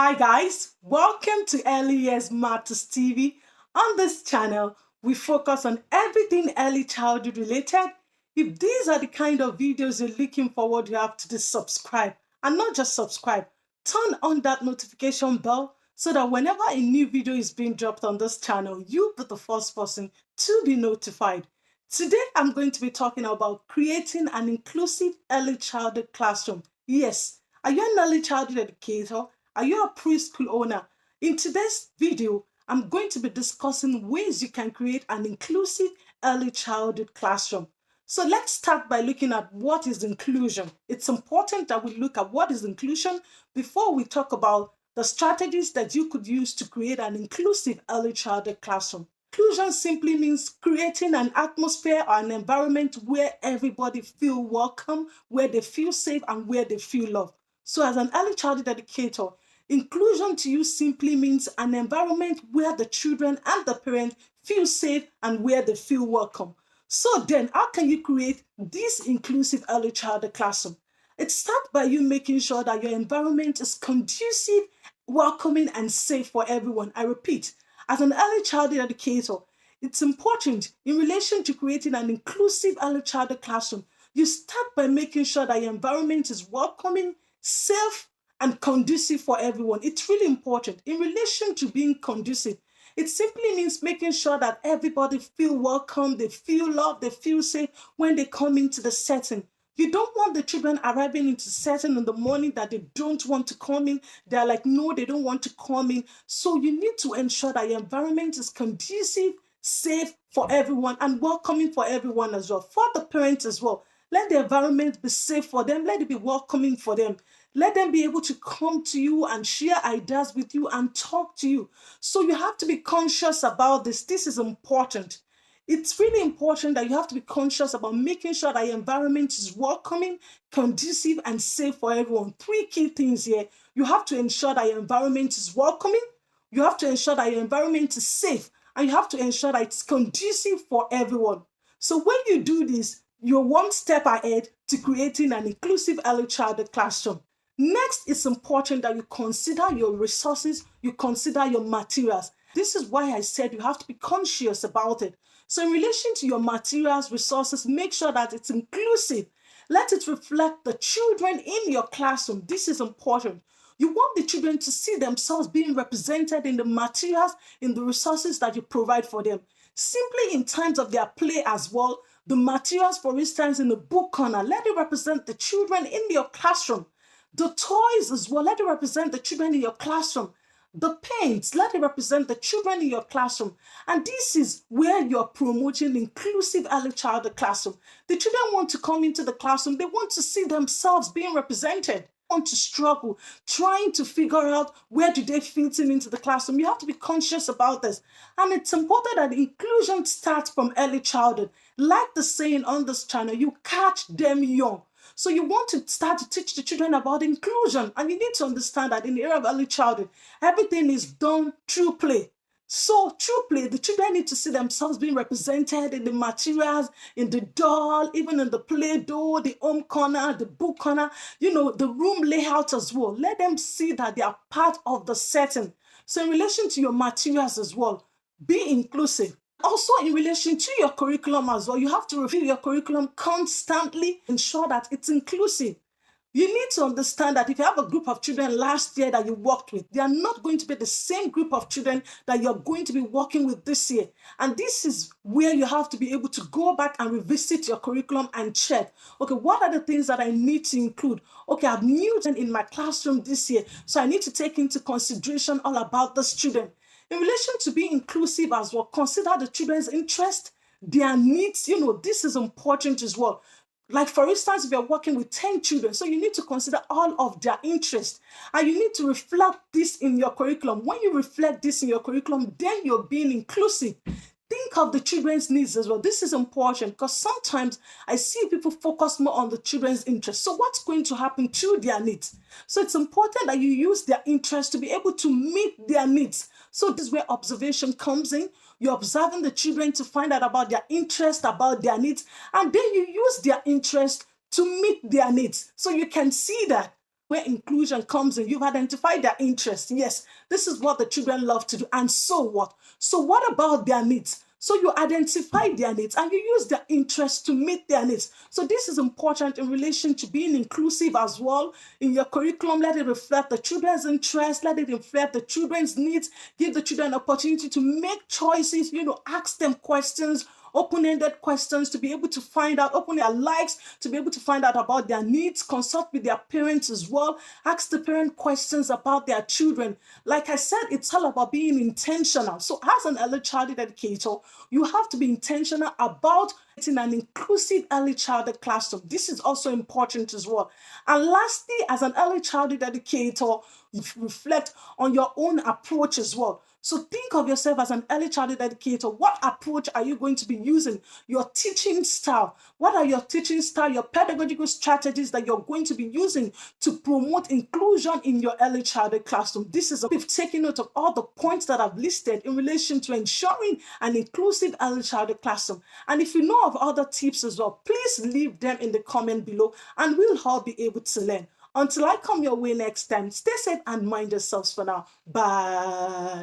Hi guys, welcome to Early Years Matters TV. On this channel, we focus on everything early childhood related. If these are the kind of videos you're looking forward, you have to subscribe. And not just subscribe, turn on that notification bell so that whenever a new video is being dropped on this channel, you'll be the first person to be notified. Today, I'm going to be talking about creating an inclusive early childhood classroom. Yes, are you an early childhood educator? Are you a preschool owner? In today's video, I'm going to be discussing ways you can create an inclusive early childhood classroom. So let's start by looking at what is inclusion. It's important that we look at what is inclusion before we talk about the strategies that you could use to create an inclusive early childhood classroom. Inclusion simply means creating an atmosphere or an environment where everybody feel welcome, where they feel safe, and where they feel loved. So as an early childhood educator, inclusion to you simply means an environment where the children and the parents feel safe and where they feel welcome. So then, how can you create this inclusive early childhood classroom? It starts by you making sure that your environment is conducive, welcoming, and safe for everyone. I repeat, as an early childhood educator, it's important in relation to creating an inclusive early childhood classroom. You start by making sure that your environment is welcoming, safe, and conducive for everyone. It's really important. In relation to being conducive, it simply means making sure that everybody feel welcome, they feel loved, they feel safe when they come into the setting. You don't want the children arriving into setting in the morning that they don't want to come in. They're like, no, they don't want to come in. So you need to ensure that your environment is conducive, safe for everyone, and welcoming for everyone as well. For the parents as well. Let the environment be safe for them. Let it be welcoming for them. Let them be able to come to you and share ideas with you and talk to you. So you have to be conscious about this. This is important. It's really important that you have to be conscious about making sure that your environment is welcoming, conducive, and safe for everyone. Three key things here. You have to ensure that your environment is welcoming. You have to ensure that your environment is safe. And you have to ensure that it's conducive for everyone. So when you do this, you're one step ahead to creating an inclusive early childhood classroom. Next, it's important that you consider your resources, you consider your materials. This is why I said you have to be conscious about it. So in relation to your materials, resources, make sure that it's inclusive. Let it reflect the children in your classroom. This is important. You want the children to see themselves being represented in the materials, in the resources that you provide for them. Simply in times of their play as well, the materials, for instance, in the book corner, let it represent the children in your classroom. The toys as well, let it represent the children in your classroom. The paints, let it represent the children in your classroom. And this is where you're promoting inclusive early childhood classroom. The children want to come into the classroom. They want to see themselves being represented. Want to struggle, trying to figure out where do they fit into the classroom. You have to be conscious about this. And it's important that inclusion starts from early childhood. Like the saying on this channel, you catch them young. So you want to start to teach the children about inclusion. And you need to understand that in the era of early childhood, everything is done through play. So through play, the children need to see themselves being represented in the materials, in the doll, even in the play-doh, the home corner, the book corner, the room layout as well. Let them see that they are part of the setting. So in relation to your materials as well, be inclusive. Also, in relation to your curriculum as well, you have to review your curriculum constantly, ensure that it's inclusive. You need to understand that if you have a group of children last year that you worked with, they are not going to be the same group of children that you're going to be working with this year. And this is where you have to be able to go back and revisit your curriculum and check, okay, what are the things that I need to include? Okay, I've new in my classroom this year, so I need to take into consideration all about the student. In relation to being inclusive as well, consider the children's interest, their needs. This is important as well. Like for instance, if you're working with 10 children, so you need to consider all of their interests. And you need to reflect this in your curriculum. When you reflect this in your curriculum, then you're being inclusive. Think of the children's needs as well. This is important because sometimes I see people focus more on the children's interests. So what's going to happen to their needs? So it's important that you use their interests to be able to meet their needs. So this is where observation comes in. You're observing the children to find out about their interests, about their needs, and then you use their interest to meet their needs. So you can see that, where inclusion comes in. You've identified their interests. Yes, this is what the children love to do. And so what? So what about their needs? So you identify their needs and you use their interests to meet their needs. So this is important in relation to being inclusive as well. In your curriculum, let it reflect the children's interests, let it reflect the children's needs, give the children an opportunity to make choices, ask them questions, open-ended questions to be able to find out, open their likes to be able to find out about their needs, consult with their parents as well, ask the parent questions about their children. Like I said, it's all about being intentional. So as an early childhood educator, you have to be intentional about in an inclusive early childhood classroom. This is also important as well. And lastly, as an early childhood educator, reflect on your own approach as well. So think of yourself as an early childhood educator. What approach are you going to be using? Your teaching style. What are your teaching style, your pedagogical strategies that you're going to be using to promote inclusion in your early childhood classroom? We've taken note of all the points that I've listed in relation to ensuring an inclusive early childhood classroom. And if you know of other tips as well, please leave them in the comment below and we'll all be able to learn. Until I come your way next time, stay safe and mind yourselves for now. Bye.